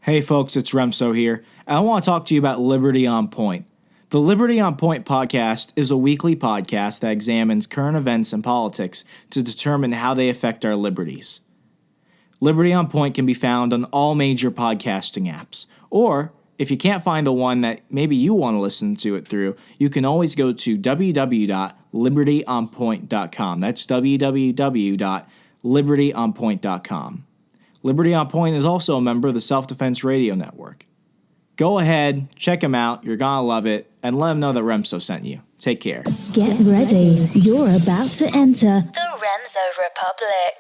Hey folks, it's Remso here, and I want to talk to you about Liberty on Point. The Liberty on Point podcast is a weekly podcast that examines current events and politics to determine how they affect our liberties. Liberty on Point can be found on all major podcasting apps, or if you can't find the one that maybe you want to listen to it through, you can always go to www.libertyonpoint.com. That's www.libertyonpoint.com. Liberty on Point is also a member of the Self-Defense Radio Network. Go ahead, check them out, you're gonna love it, and let them know that Remso sent you. Take care. Get ready, you're about to enter the Remso Republic.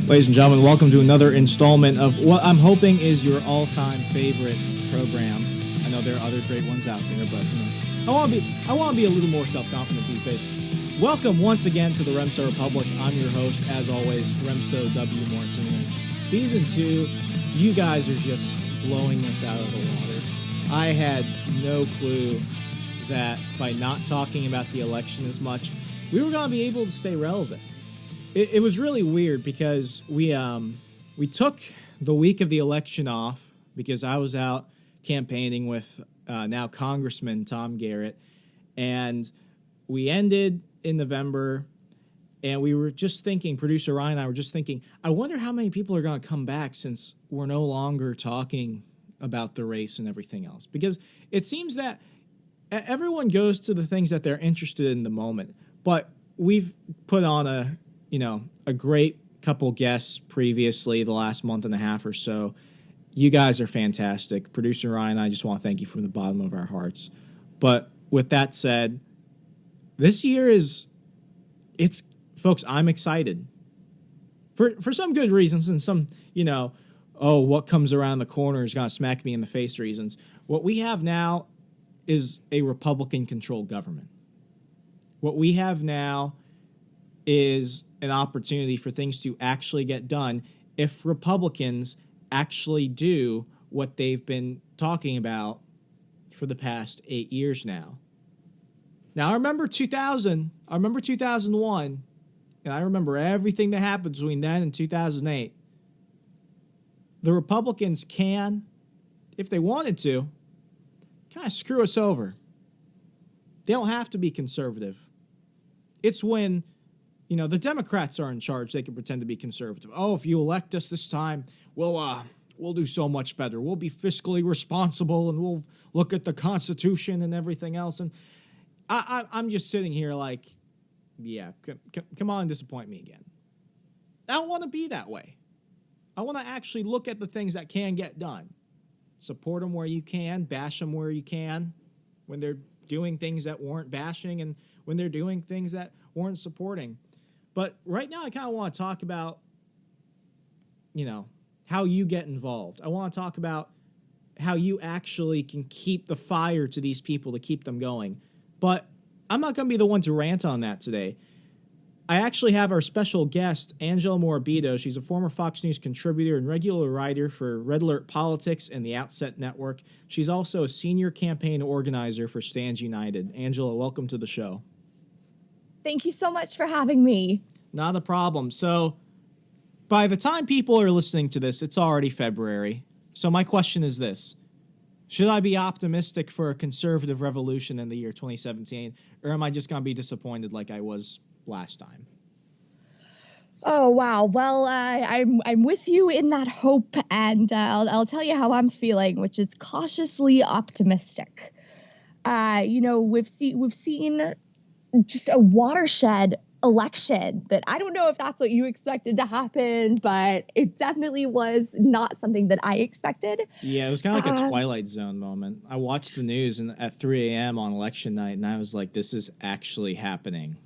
Ladies and gentlemen, welcome to another installment of what I'm hoping is your all-time favorite program. I know there are other great ones out there, but I want to be a little more self-confident these days. Welcome once again to the Remso Republic. I'm your host, as always, Remso W. Martinez. Season 2, you guys are just blowing this out of the water. I had no clue that by not talking about the election as much, we were going to be able to stay relevant. It was really weird because we took the week of the election off because I was out campaigning with now Congressman Tom Garrett, and we ended in November, and we were just thinking, producer Ryan and I were just thinking, I wonder how many people are going to come back since we're no longer talking about the race and everything else, because it seems that everyone goes to the things that they're interested in the moment, but we've put on a great couple guests previously the last month and a half or so. You guys are fantastic. Producer Ryan, I just want to thank you from the bottom of our hearts. But with that said, this year folks, I'm excited. For some good reasons and some, what comes around the corner is going to smack me in the face reasons. What we have now is a Republican-controlled government. What we have now is an opportunity for things to actually get done if Republicans actually do what they've been talking about for the past 8 years now. Now, I remember 2000, I remember 2001, and I remember everything that happened between then and 2008. The Republicans can, if they wanted to, kind of screw us over. They don't have to be conservative. It's when the Democrats are in charge, they can pretend to be conservative. Oh, if you elect us this time, we'll do so much better. We'll be fiscally responsible, and we'll look at the Constitution and everything else. And I'm just sitting here like, yeah, come on and disappoint me again. I don't want to be that way. I want to actually look at the things that can get done. Support them where you can, bash them where you can, when they're doing things that warrant bashing and when they're doing things that warrant supporting. But right now I kind of want to talk about, how you get involved. I want to talk about how you actually can keep the fire to these people to keep them going. But I'm not going to be the one to rant on that today. I actually have our special guest, Angela Morabito. She's a former Fox News contributor and regular writer for Red Alert Politics and the Outset Network. She's also a senior campaign organizer for Stands United. Angela, welcome to the show. Thank you so much for having me. Not a problem. So by the time people are listening to this, it's already February. So my question is this. Should I be optimistic for a conservative revolution in the year 2017, or am I just going to be disappointed like I was last time? Oh, wow. Well, I'm with you in that hope, and I'll tell you how I'm feeling, which is cautiously optimistic. We've seen just a watershed election that I don't know if that's what you expected to happen, but it definitely was not something that I expected. Yeah, it was kind of like a Twilight Zone moment. I watched the news at 3 a.m. on election night, and I was like, this is actually happening.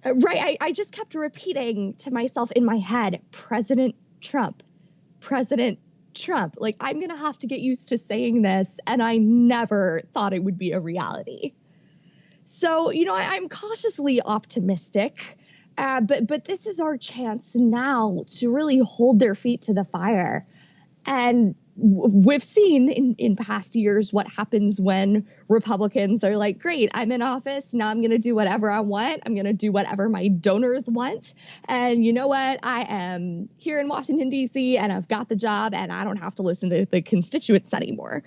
Right. I just kept repeating to myself in my head, President Trump, President Trump. Like, I'm going to have to get used to saying this, and I never thought it would be a reality. So, I'm cautiously optimistic, but this is our chance now to really hold their feet to the fire. And we've seen in past years what happens when Republicans are like, great, I'm in office. Now I'm going to do whatever I want. I'm going to do whatever my donors want. And you know what? I am here in Washington, D.C., and I've got the job, and I don't have to listen to the constituents anymore.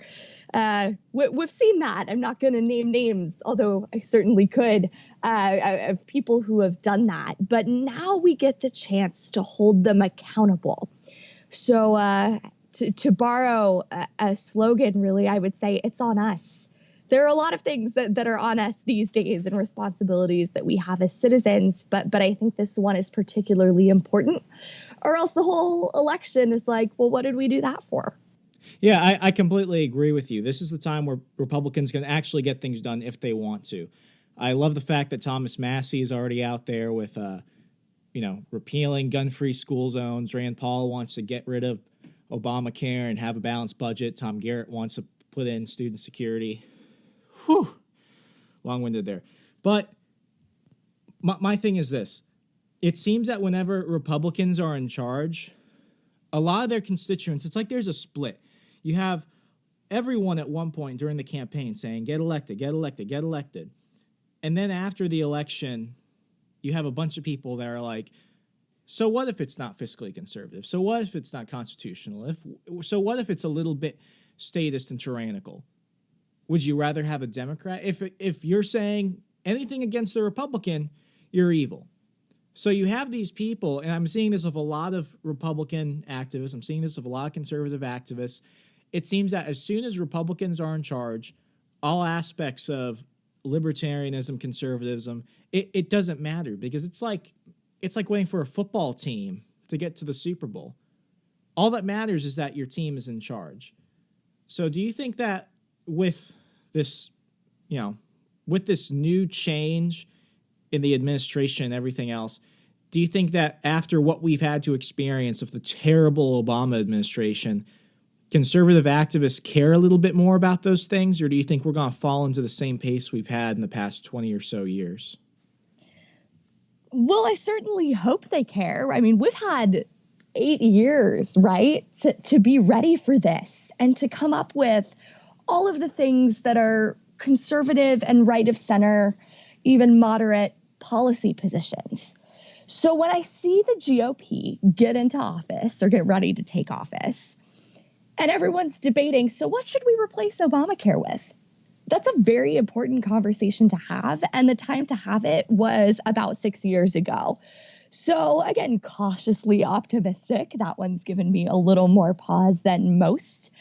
We've seen that. I'm not going to name names, although I certainly could, of people who have done that. But now we get the chance to hold them accountable. So to borrow a slogan, really, I would say it's on us. There are a lot of things that are on us these days and responsibilities that we have as citizens, but I think this one is particularly important, or else the whole election is like, well, what did we do that for? Yeah, I completely agree with you. This is the time where Republicans can actually get things done if they want to. I love the fact that Thomas Massie is already out there with, repealing gun-free school zones. Rand Paul wants to get rid of Obamacare and have a balanced budget. Tom Garrett wants to put in student security. Whew, long-winded there. But my thing is this. It seems that whenever Republicans are in charge, a lot of their constituents, it's like there's a split. You have everyone at one point during the campaign saying, get elected, get elected, get elected. And then after the election, you have a bunch of people that are like, so what if it's not fiscally conservative? So what if it's not constitutional? So what if it's a little bit statist and tyrannical? Would you rather have a Democrat? If you're saying anything against the Republican, you're evil. So you have these people, and I'm seeing this with a lot of Republican activists. I'm seeing this with a lot of conservative activists. It seems that as soon as Republicans are in charge, all aspects of libertarianism, conservatism, it doesn't matter, because it's like waiting for a football team to get to the Super Bowl. All that matters is that your team is in charge. So do you think that with this, with this new change in the administration and everything else, do you think that after what we've had to experience of the terrible Obama administration, conservative activists care a little bit more about those things, or do you think we're going to fall into the same pace we've had in the past 20 or so years? Well, I certainly hope they care. I mean, we've had 8 years, right, to be ready for this and to come up with all of the things that are conservative and right of center, even moderate policy positions. So when I see the GOP get into office or get ready to take office, and everyone's debating, so what should we replace Obamacare with? That's a very important conversation to have, and the time to have it was about 6 years ago. So again, cautiously optimistic. That one's given me a little more pause than most.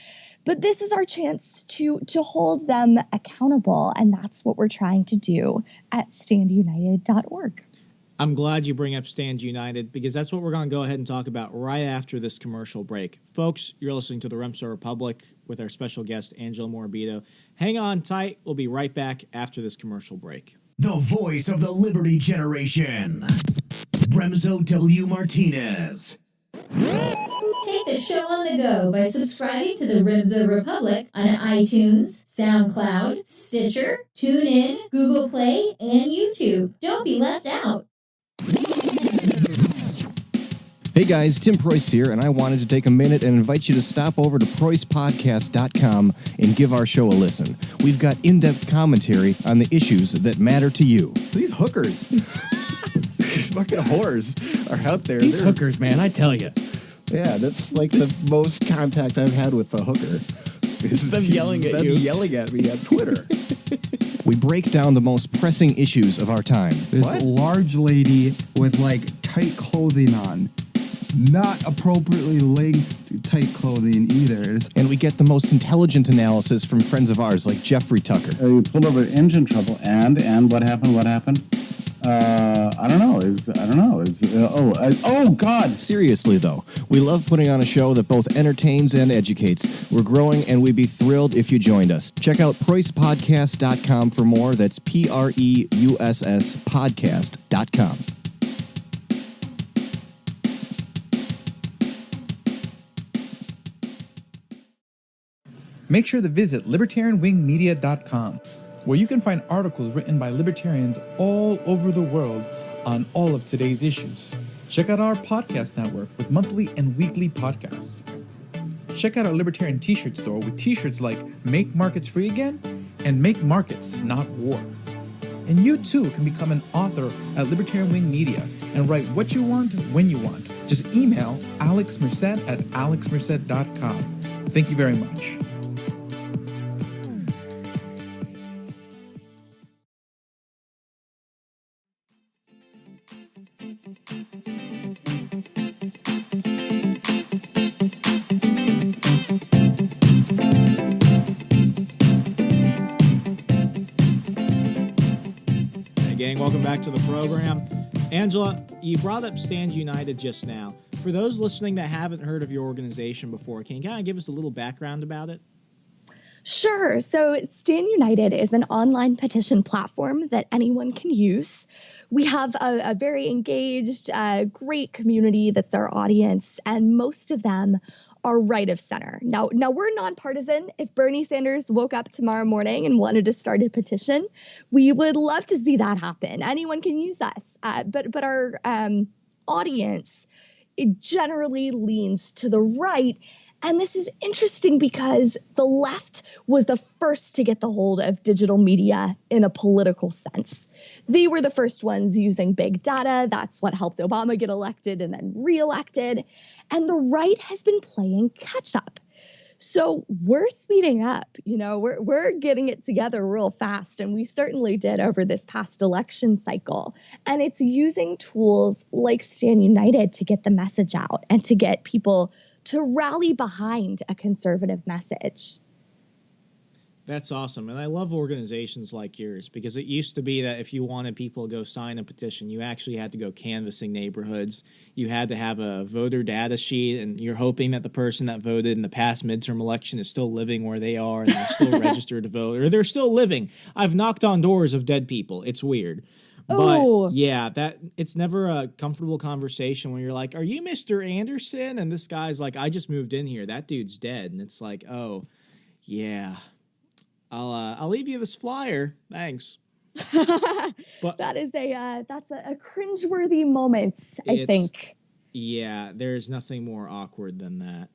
But this is our chance to hold them accountable, and that's what we're trying to do at standunited.org. I'm glad you bring up Stand United, because that's what we're going to go ahead and talk about right after this commercial break. Folks, you're listening to the Remso Republic with our special guest, Angela Morabito. Hang on tight. We'll be right back after this commercial break. The voice of the Liberty Generation, Remso W. Martinez. Take the show on the go by subscribing to the Remso Republic on iTunes, SoundCloud, Stitcher, TuneIn, Google Play, and YouTube. Don't be left out. Hey guys, Tim Preuss here, and I wanted to take a minute and invite you to stop over to PREUSSPodcast.com and give our show a listen. We've got in-depth commentary on the issues that matter to you. These hookers, fucking whores, are out there. These hookers, man, I tell you. Yeah, that's like the most contact I've had with the hooker. Is them yelling at you. Yelling at me on Twitter. We break down the most pressing issues of our time. This large lady with like tight clothing on. Not appropriately linked tight clothing either. And we get the most intelligent analysis from friends of ours like Jeffrey Tucker. We pulled over engine trouble, and what happened? What happened? I don't know. Oh, God. Seriously, though, we love putting on a show that both entertains and educates. We're growing, and we'd be thrilled if you joined us. Check out PREUSSPodcast.com for more. That's PREUSS podcast.com. Make sure to visit LibertarianWingMedia.com, where you can find articles written by libertarians all over the world on all of today's issues. Check out our podcast network with monthly and weekly podcasts. check out our Libertarian t-shirt store with t-shirts like Make Markets Free Again and Make Markets Not War. And you too can become an author at Libertarian Wing Media and write what you want when you want. Just email alexmerced@alexmerced.com. Thank you very much. Gang, welcome back to the program. Angela, you brought up Stand United just now. For those listening that haven't heard of your organization before, can you kind of give us a little background about it? Sure. So Stand United is an online petition platform that anyone can use. We have a very engaged, great community that's our audience, and most of them are right of center. Now we're nonpartisan. If Bernie Sanders woke up tomorrow morning and wanted to start a petition, we would love to see that happen. Anyone can use us, but our audience, it generally leans to the right. And this is interesting because the left was the first to get the hold of digital media in a political sense. They were the first ones using big data. That's what helped Obama get elected and then reelected. And the right has been playing catch up. So we're speeding up, we're getting it together real fast. And we certainly did over this past election cycle. And it's using tools like Stand United to get the message out and to get people to rally behind a conservative message. That's awesome. And I love organizations like yours because it used to be that if you wanted people to go sign a petition, you actually had to go canvassing neighborhoods. You had to have a voter data sheet, and you're hoping that the person that voted in the past midterm election is still living where they are and they're still registered to vote, or they're still living. I've knocked on doors of dead people. It's weird. But yeah, that it's never a comfortable conversation when you're like, "Are you Mr. Anderson?" And this guy's like, "I just moved in here. That dude's dead." And it's like, "Oh, yeah. I'll leave you this flyer. Thanks." But that's a cringeworthy moment, I think. Yeah, there's nothing more awkward than that.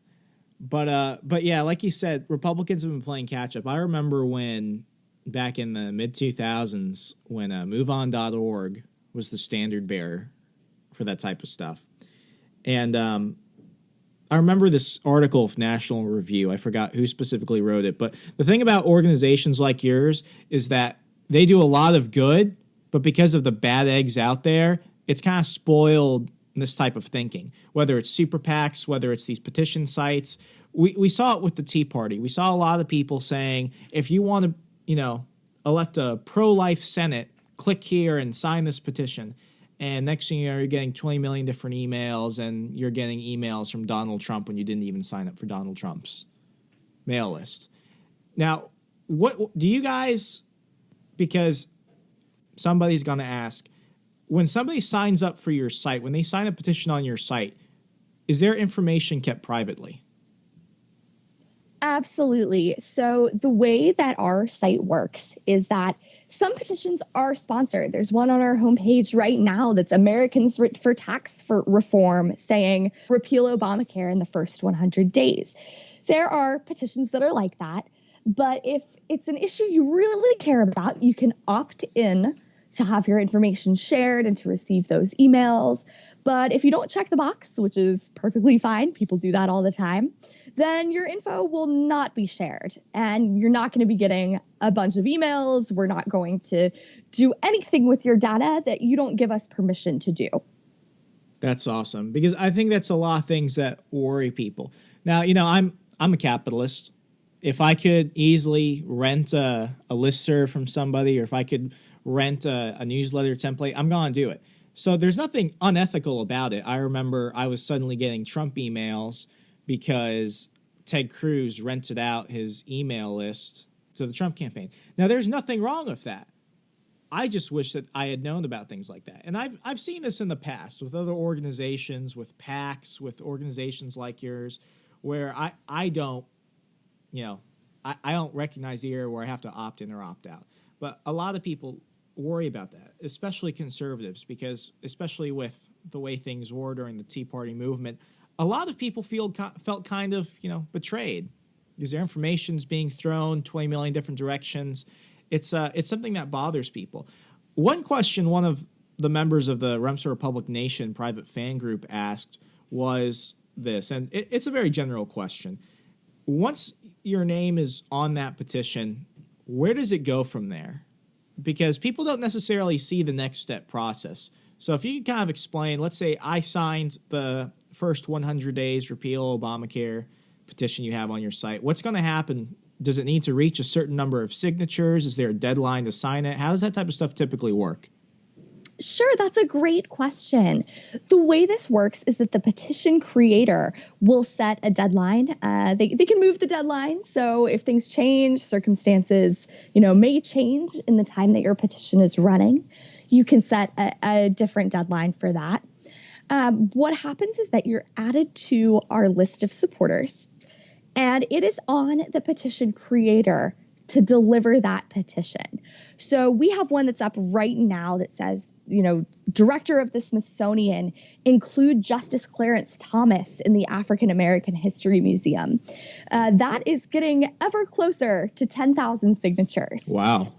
But yeah, like you said, Republicans have been playing catch up. I remember when back in the mid 2000s when MoveOn.org was the standard bearer for that type of stuff. And I remember this article of National Review. I forgot who specifically wrote it. But the thing about organizations like yours is that they do a lot of good, but because of the bad eggs out there, it's kind of spoiled this type of thinking. Whether it's super PACs, whether it's these petition sites. We saw it with the Tea Party. We saw a lot of people saying, if you want to, elect a pro-life Senate, click here and sign this petition. And next thing you know, you're getting 20 million different emails, and you're getting emails from Donald Trump when you didn't even sign up for Donald Trump's mail list. Now, what do you guys, because somebody's going to ask, when somebody signs up for your site, when they sign a petition on your site, is their information kept privately? Absolutely. So the way that our site works is that some petitions are sponsored. There's one on our homepage right now that's Americans for Tax Reform saying repeal Obamacare in the first 100 days. There are petitions that are like that. But if it's an issue you really care about, you can opt in to have your information shared and to receive those emails. But if you don't check the box, which is perfectly fine, people do that all the time, then your info will not be shared and you're not going to be getting a bunch of emails. We're not going to do anything with your data that you don't give us permission to do. That's awesome, because I think that's a lot of things that worry people. Now, I'm a capitalist. If I could easily rent a listserv from somebody, or if I could rent a newsletter template, I'm going to do it. So there's nothing unethical about it. I remember I was suddenly getting Trump emails because Ted Cruz rented out his email list to the Trump campaign. Now, there's nothing wrong with that. I just wish that I had known about things like that. And I've seen this in the past with other organizations, with PACs, with organizations like yours, where I don't recognize the area where I have to opt in or opt out. But a lot of people worry about that, especially conservatives, because especially with the way things were during the Tea Party movement, a lot of people felt kind of, betrayed because their information's being thrown 20 million different directions. It's something that bothers people. One question one of the members of the Remso Republic Nation private fan group asked was this, and it's a very general question. Once your name is on that petition, where does it go from there? Because people don't necessarily see the next step process. So if you could kind of explain, let's say I signed the first 100 days repeal Obamacare petition you have on your site. What's going to happen? Does it need to reach a certain number of signatures? Is there a deadline to sign it? How does that type of stuff typically work? Sure, that's a great question. The way this works is that the petition creator will set a deadline. They can move the deadline. So if things change, circumstances, may change in the time that your petition is running, you can set a different deadline for that. What happens is that you're added to our list of supporters, and it is on the petition creator to deliver that petition. So we have one that's up right now that says, Director of the Smithsonian, include Justice Clarence Thomas in the African American History Museum. That is getting ever closer to 10,000 signatures. Wow.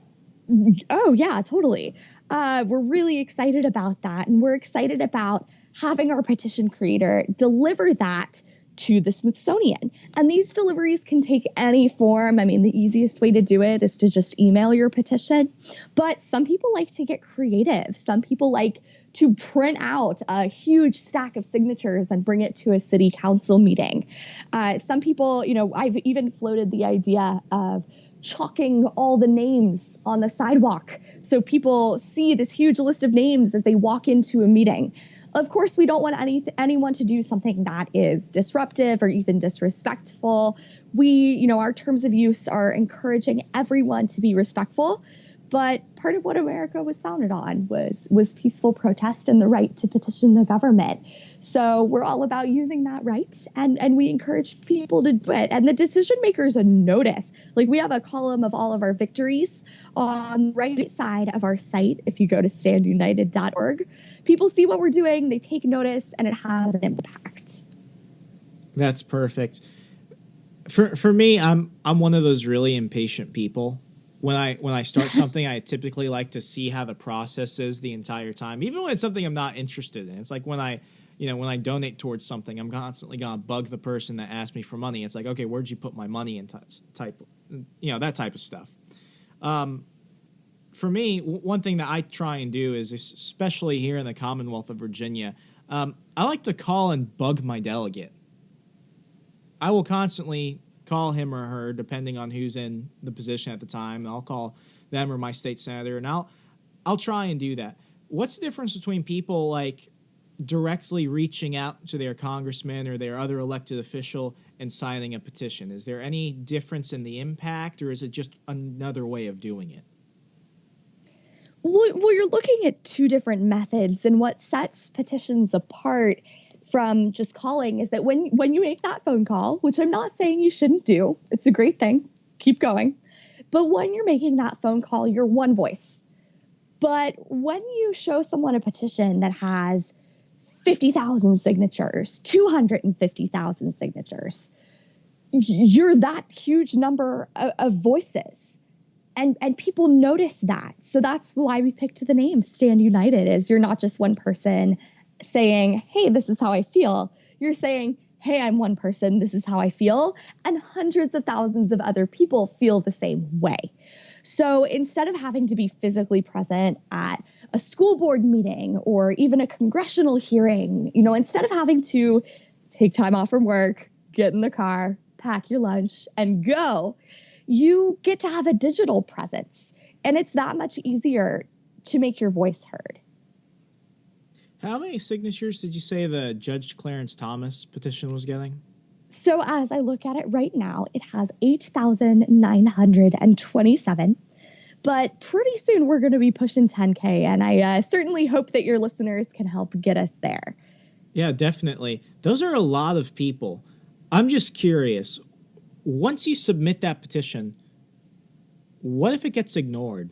Oh, yeah, totally. We're really excited about that. And we're excited about having our petition creator deliver that to the Smithsonian. And these deliveries can take any form. I mean, the easiest way to do it is to just email your petition. But some people like to get creative. Some people like to print out a huge stack of signatures and bring it to a city council meeting. Some people, I've even floated the idea of chalking all the names on the sidewalk so people see this huge list of names as they walk into a meeting. Of course, we don't want anyone to do something that is disruptive or even disrespectful. Our terms of use are encouraging everyone to be respectful. But part of what America was founded on was peaceful protest and the right to petition the government. So we're all about using that right, and we encourage people to do it. And the decision makers notice. Like, we have a column of all of our victories on the right side of our site. If you go to standunited.org, people see what we're doing, they take notice, and it has an impact. That's perfect. For me, I'm one of those really impatient people. When I start something, I typically like to see how the process is the entire time, even when it's something I'm not interested in. It's like when I donate towards something, I'm constantly gonna bug the person that asked me for money. It's like, okay, where'd you put my money in that type of stuff. For me, one thing that I try and do is, especially here in the Commonwealth of Virginia, I like to call and bug my delegate. I will constantly call him or her, depending on who's in the position at the time. I'll call them or my state senator, and I'll try and do that. What's the difference between people like directly reaching out to their congressman or their other elected official and signing a petition? Is there any difference in the impact, or is it just another way of doing it? Well, you're looking at two different methods, and what sets petitions apart from just calling is that when you make that phone call, which I'm not saying you shouldn't do, it's a great thing, keep going. But when you're making that phone call, you're one voice. But when you show someone a petition that has 50,000 signatures, 250,000 signatures, you're that huge number of voices. And people notice that. So that's why we picked the name Stand United, is you're not just one person saying, hey, this is how I feel. You're saying, hey, I'm one person, this is how I feel. And hundreds of thousands of other people feel the same way. So instead of having to be physically present at a school board meeting or even a congressional hearing, instead of having to take time off from work, get in the car, pack your lunch, and go, you get to have a digital presence. And it's that much easier to make your voice heard. How many signatures did you say the Judge Clarence Thomas petition was getting? So as I look at it right now, it has 8,927. But pretty soon we're going to be pushing 10K. And I certainly hope that your listeners can help get us there. Yeah, definitely. Those are a lot of people. I'm just curious. Once you submit that petition, what if it gets ignored?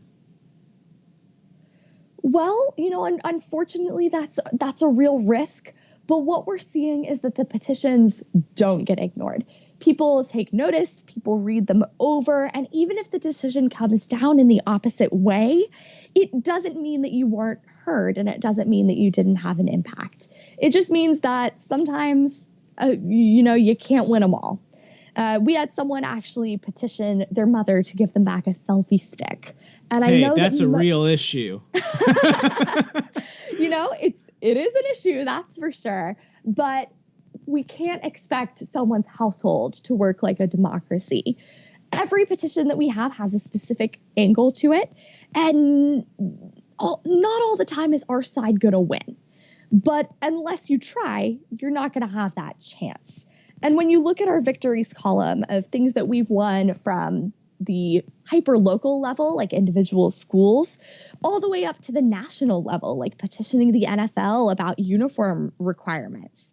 Well, unfortunately, that's a real risk. But what we're seeing is that the petitions don't get ignored. People take notice, people read them over, and even if the decision comes down in the opposite way, it doesn't mean that you weren't heard, and it doesn't mean that you didn't have an impact. It just means that sometimes, you can't win them all. We had someone actually petition their mother to give them back a selfie stick. And I know that's a real issue. It is an issue, that's for sure. But we can't expect someone's household to work like a democracy. Every petition that we have has a specific angle to it. And not all the time is our side going to win. But unless you try, you're not going to have that chance. And when you look at our victories column of things that we've won from the hyper-local level, like individual schools, all the way up to the national level, like petitioning the NFL about uniform requirements,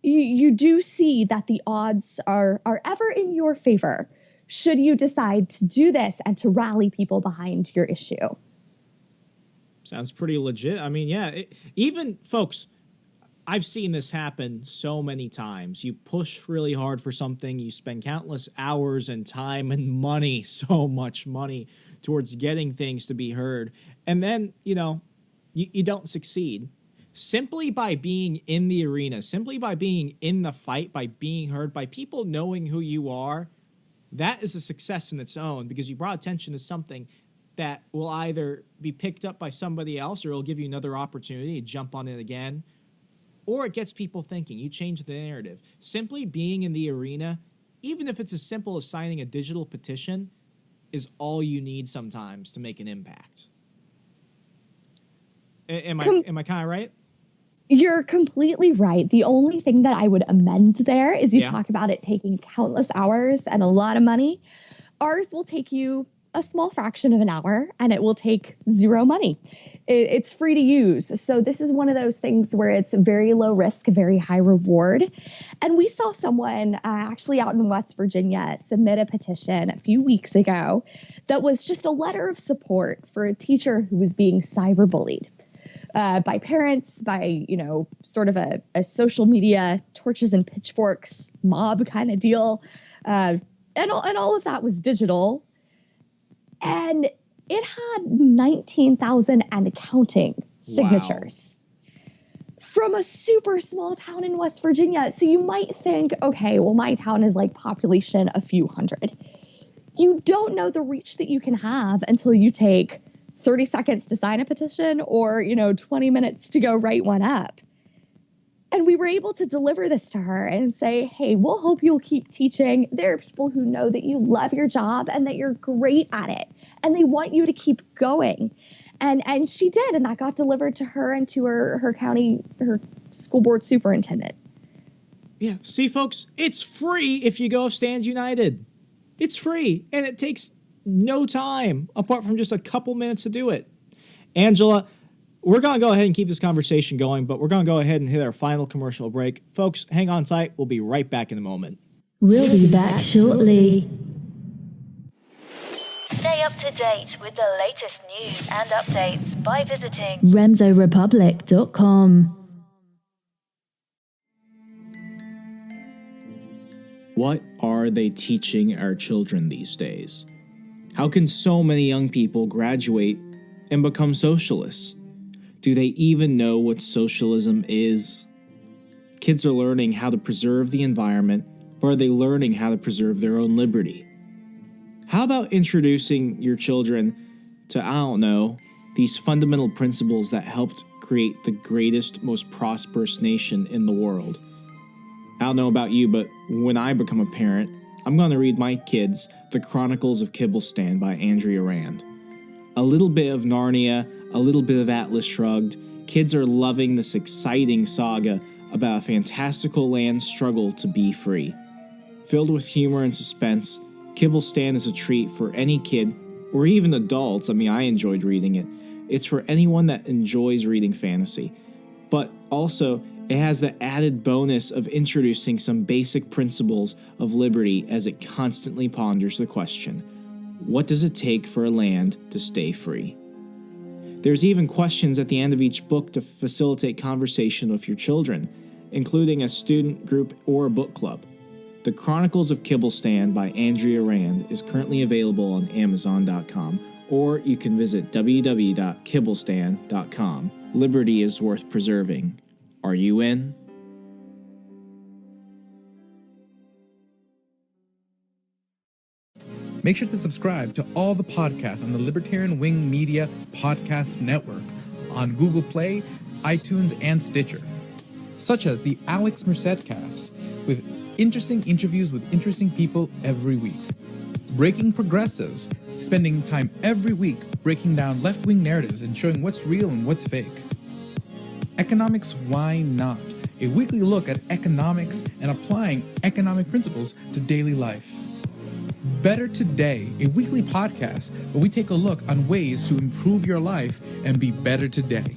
you do see that the odds are ever in your favor should you decide to do this and to rally people behind your issue. Sounds pretty legit. I mean, yeah, even folks, I've seen this happen so many times. You push really hard for something, you spend countless hours and time and money, so much money, towards getting things to be heard. And then, you don't succeed. Simply by being in the arena, simply by being in the fight, by being heard, by people knowing who you are, that is a success in its own, because you brought attention to something that will either be picked up by somebody else, or it'll give you another opportunity to jump on it again, or it gets people thinking. You change the narrative. Simply being in the arena, even if it's as simple as signing a digital petition, is all you need sometimes to make an impact. Am I kind of right? You're completely right. The only thing that I would amend there is you talk about it taking countless hours and a lot of money. Ours will take you a small fraction of an hour, and it will take zero money. It's free to use. So this is one of those things where it's very low risk, very high reward. And we saw someone actually out in West Virginia submit a petition a few weeks ago that was just a letter of support for a teacher who was being cyberbullied by parents, by, sort of a social media torches and pitchforks mob kind of deal. And all of that was digital. And it had 19,000 and counting signatures from a super small town in West Virginia. So you might think, okay, well, my town is like population a few hundred. You don't know the reach that you can have until you take 30 seconds to sign a petition or, 20 minutes to go write one up. And we were able to deliver this to her and say, hey, we'll hope you'll keep teaching. There are people who know that you love your job and that you're great at it, and they want you to keep going. And she did, and that got delivered to her and to her county, her school board superintendent. Yeah, see, folks, it's free if you go Stand United. It's free, and it takes no time, apart from just a couple minutes to do it. Angela, we're going to go ahead and keep this conversation going, but we're going to go ahead and hit our final commercial break. Folks, hang on tight. We'll be right back in a moment. We'll be back shortly. Stay up to date with the latest news and updates by visiting RemsoRepublic.com. What are they teaching our children these days? How can so many young people graduate and become socialists? Do they even know what socialism is? Kids are learning how to preserve the environment, but are they learning how to preserve their own liberty? How about introducing your children to, these fundamental principles that helped create the greatest, most prosperous nation in the world? I don't know about you, but when I become a parent, I'm going to read my kids The Chronicles of Kibblestan by Andrea Rand. A little bit of Narnia, a little bit of Atlas Shrugged. Kids are loving this exciting saga about a fantastical land's struggle to be free. Filled with humor and suspense, Kibblestan is a treat for any kid, or even adults. I enjoyed reading it. It's for anyone that enjoys reading fantasy. But also, it has the added bonus of introducing some basic principles of liberty as it constantly ponders the question, what does it take for a land to stay free? There's even questions at the end of each book to facilitate conversation with your children. including a student group or a book club. The Chronicles of Kibblestan by Andrea Rand is currently available on Amazon.com, or you can visit www.kibblestan.com. Liberty is worth preserving. Are you in? Make sure to subscribe to all the podcasts on the Libertarian Wing Media Podcast Network on Google Play, iTunes, and Stitcher, such as the Alex Merced Cast, with interesting interviews with interesting people every week. Breaking Progressives, spending time every week breaking down left-wing narratives and showing what's real and what's fake. Economics Why Not? A weekly look at economics and applying economic principles to daily life. Better Today, a weekly podcast where we take a look on ways to improve your life and be better today.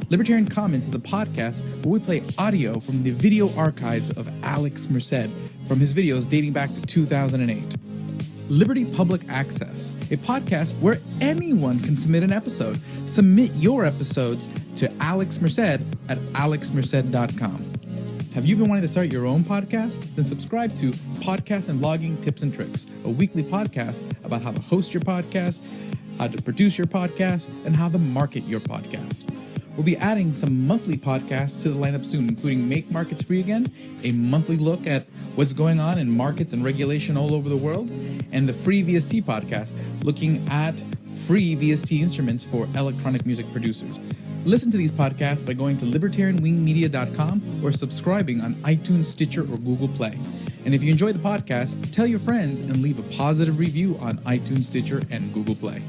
Libertarian Comments is a podcast where we play audio from the video archives of Alex Merced from his videos dating back to 2008. Liberty Public Access, a podcast where anyone can submit an episode. Submit your episodes to Alex Merced at alexmerced.com. Have you been wanting to start your own podcast? Then subscribe to Podcast and Blogging Tips and Tricks, a weekly podcast about how to host your podcast, how to produce your podcast, and how to market your podcast. We'll be adding some monthly podcasts to the lineup soon, including Make Markets Free Again, a monthly look at what's going on in markets and regulation all over the world, and the Free VST podcast, looking at free VST instruments for electronic music producers. Listen to these podcasts by going to libertarianwingmedia.com or subscribing on iTunes, Stitcher, or Google Play. And if you enjoy the podcast, tell your friends and leave a positive review on iTunes, Stitcher, and Google Play.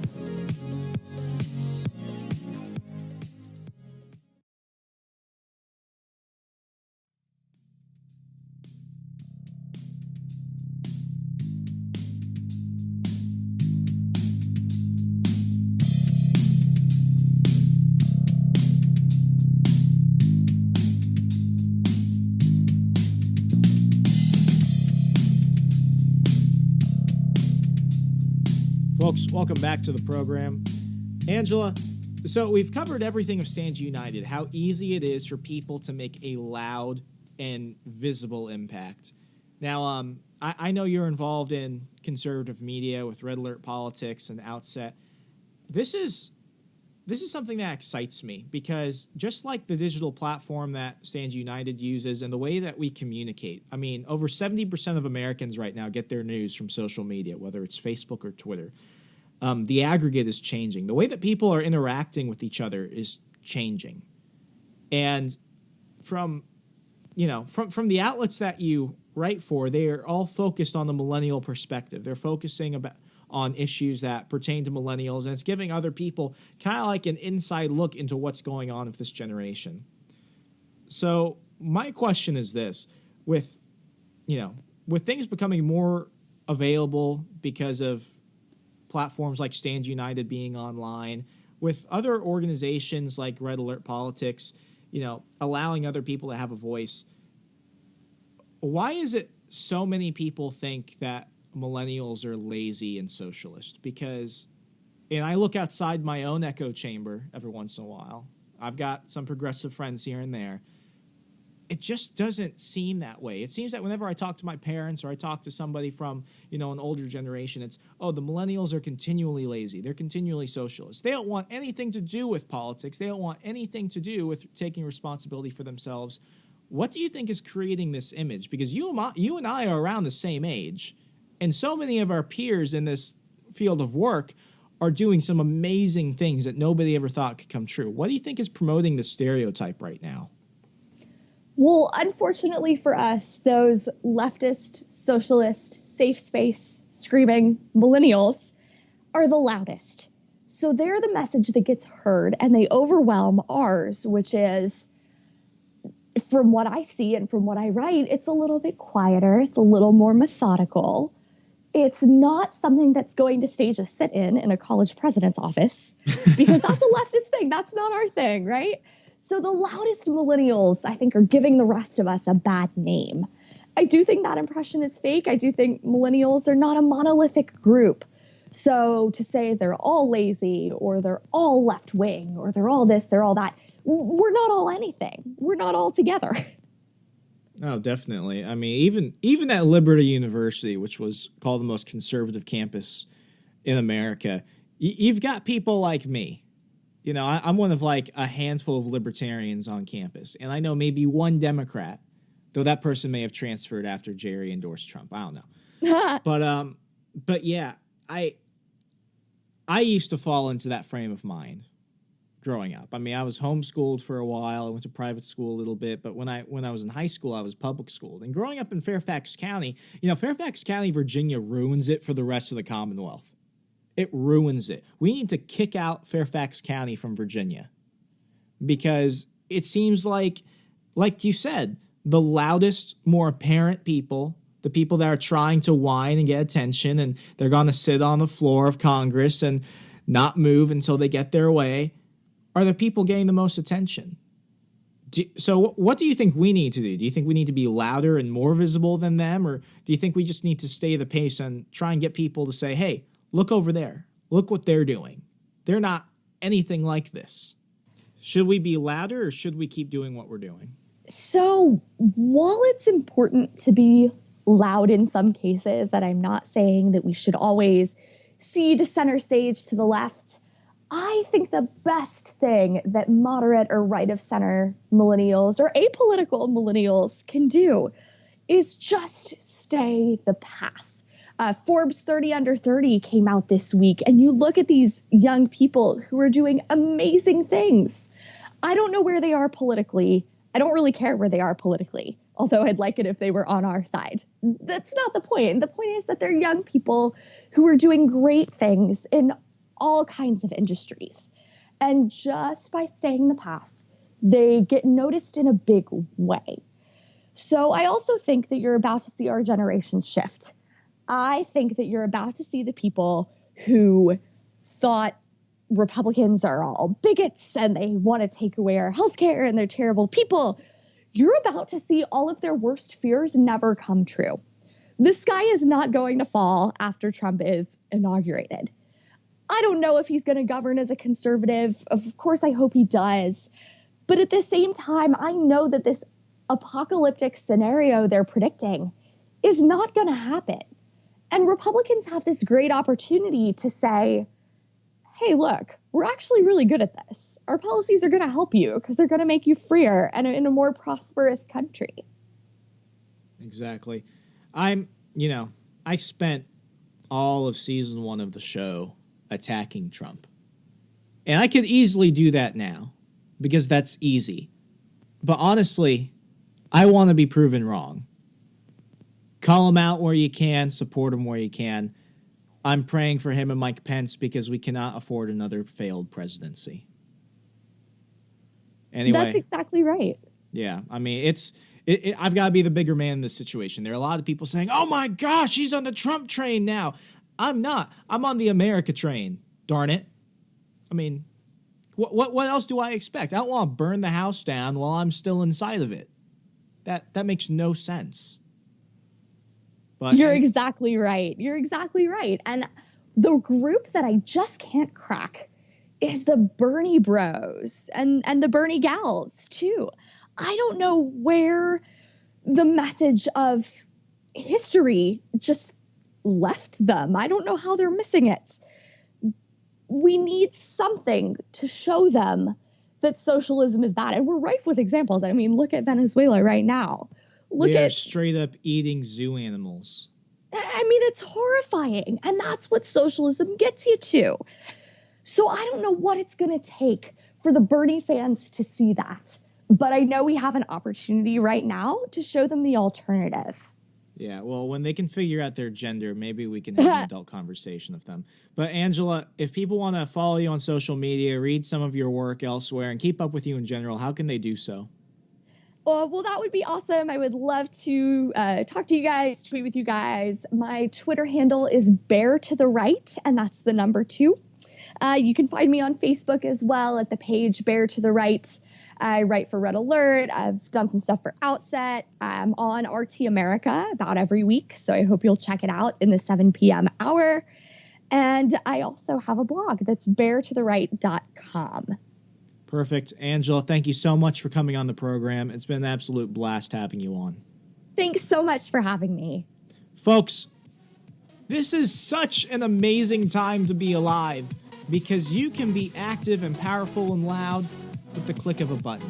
Folks, welcome back to the program. Angela, so we've covered everything of Stand United, how easy it is for people to make a loud and visible impact. Now, I know you're involved in conservative media with Red Alert Politics and Outset. This is something that excites me because just like the digital platform that Stand United uses and the way that we communicate, I mean, over 70% of Americans right now get their news from social media, whether it's Facebook or Twitter. The aggregate is changing. The way that people are interacting with each other is changing. And from the outlets that you write for, they are all focused on the millennial perspective. They're focusing on issues that pertain to millennials, and it's giving other people kind of like an inside look into what's going on with this generation. So my question is this: with things becoming more available because of platforms like Stand United being online, with other organizations like Red Alert Politics, allowing other people to have a voice, why is it so many people think that millennials are lazy and socialist? Because, and I look outside my own echo chamber every once in a while. I've got some progressive friends here and there. It just doesn't seem that way. It seems that whenever I talk to my parents or I talk to somebody from, an older generation, it's, the millennials are continually lazy. They're continually socialist. They don't want anything to do with politics. They don't want anything to do with taking responsibility for themselves. What do you think is creating this image? Because you and I are around the same age, and so many of our peers in this field of work are doing some amazing things that nobody ever thought could come true. What do you think is promoting this stereotype right now? Well, unfortunately for us, those leftist, socialist, safe space, screaming millennials are the loudest. So they're the message that gets heard, and they overwhelm ours, which is, from what I see and from what I write, it's a little bit quieter. It's a little more methodical. It's not something that's going to stage a sit-in a college president's office, because that's a leftist thing. That's not our thing, right? So the loudest millennials, I think, are giving the rest of us a bad name. I do think that impression is fake. I do think millennials are not a monolithic group. So to say they're all lazy or they're all left wing or they're all this, they're all that, we're not all anything. We're not all together. Oh, definitely. I mean, even at Liberty University, which was called the most conservative campus in America, you've got people like me. You know, I'm one of like a handful of libertarians on campus, and I know maybe one Democrat, though that person may have transferred after Jerry endorsed Trump. I don't know. But yeah, I used to fall into that frame of mind growing up. I mean, I was homeschooled for a while. I went to private school a little bit, but when I was in high school, I was public schooled. And growing up in Fairfax County, you know, Fairfax County, Virginia ruins it for the rest of the Commonwealth. It ruins it. We need to kick out Fairfax County from Virginia because it seems like you said, the loudest, more apparent people, the people that are trying to whine and get attention, and they're going to sit on the floor of Congress and not move until they get their way, are the people getting the most attention. So what do you think we need to do? Do you think we need to be louder and more visible than them? Or do you think we just need to stay the pace and try and get people to say, hey, look over there. Look what they're doing. They're not anything like this. Should we be louder or should we keep doing what we're doing? So while it's important to be loud in some cases, that I'm not saying that we should always cede center stage to the left, I think the best thing that moderate or right of center millennials or apolitical millennials can do is just stay the path. Forbes 30 Under 30 came out this week, and you look at these young people who are doing amazing things. I don't know where they are politically. I don't really care where they are politically, although I'd like it if they were on our side. That's not the point. The point is that they're young people who are doing great things in all kinds of industries. And just by staying the path, they get noticed in a big way. So I also think that you're about to see our generation shift. I think that you're about to see the people who thought Republicans are all bigots and they want to take away our healthcare and they're terrible people. You're about to see all of their worst fears never come true. The sky is not going to fall after Trump is inaugurated. I don't know if he's going to govern as a conservative. Of course, I hope he does. But at the same time, I know that this apocalyptic scenario they're predicting is not going to happen. And Republicans have this great opportunity to say, hey, look, we're actually really good at this. Our policies are going to help you because they're going to make you freer and in a more prosperous country. Exactly. I spent all of season 1 of the show attacking Trump. And I could easily do that now because that's easy. But honestly, I want to be proven wrong. Call him out where you can, support him where you can. I'm praying for him and Mike Pence because we cannot afford another failed presidency. Anyway, that's exactly right. Yeah, I mean, I've got to be the bigger man in this situation. There are a lot of people saying, oh my gosh, he's on the Trump train now. I'm not. I'm on the America train, darn it. I mean, what else do I expect? I don't want to burn the house down while I'm still inside of it. That makes no sense. But You're exactly right. You're exactly right. And the group that I just can't crack is the Bernie bros and the Bernie gals, too. I don't know where the message of history just left them. I don't know how they're missing it. We need something to show them that socialism is bad. And we're rife with examples. I mean, look at Venezuela right now. They're straight up eating zoo animals. I mean, it's horrifying. And that's what socialism gets you to. So I don't know what it's going to take for the Bernie fans to see that. But I know we have an opportunity right now to show them the alternative. Yeah, well, when they can figure out their gender, maybe we can have an adult conversation with them. But Angela, if people want to follow you on social media, read some of your work elsewhere, and keep up with you in general, how can they do so? Well, that would be awesome. I would love to talk to you guys, tweet with you guys. My Twitter handle is Bear to the Right, and that's the number 2. You can find me on Facebook as well at the page Bear to the Right. I write for Red Alert. I've done some stuff for Outset. I'm on RT America about every week, so I hope you'll check it out in the 7 p.m. hour. And I also have a blog that's beartotheright.com. Perfect. Angela, thank you so much for coming on the program. It's been an absolute blast having you on. Thanks so much for having me. Folks, this is such an amazing time to be alive because you can be active and powerful and loud with the click of a button.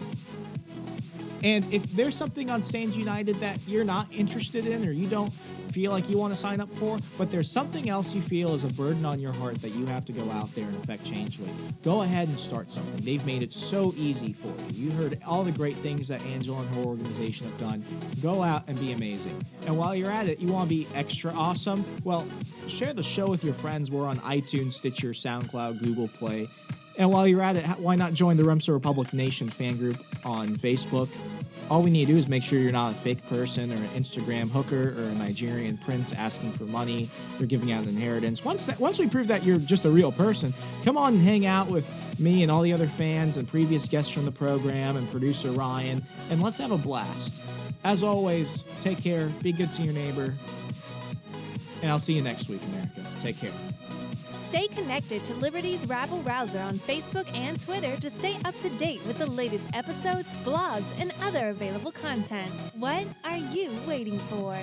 And if there's something on Stand United that you're not interested in or you don't feel like you want to sign up for, but there's something else you feel is a burden on your heart that you have to go out there and affect change with, go ahead and start something. They've made it so easy for you. You heard all the great things that Angela and her organization have done. Go out and be amazing. And while you're at it, you want to be extra awesome? Well, share the show with your friends. We're on iTunes, Stitcher, SoundCloud, Google Play. And while you're at it, why not join the Remso Republic Nation fan group on Facebook? All we need to do is make sure you're not a fake person or an Instagram hooker or a Nigerian prince asking for money or giving out an inheritance. Once we prove that you're just a real person, come on and hang out with me and all the other fans and previous guests from the program and producer Ryan, and let's have a blast. As always, take care, be good to your neighbor, and I'll see you next week, America. Take care. Stay connected to Liberty's Rabble Rouser on Facebook and Twitter to stay up to date with the latest episodes, blogs, and other available content. What are you waiting for?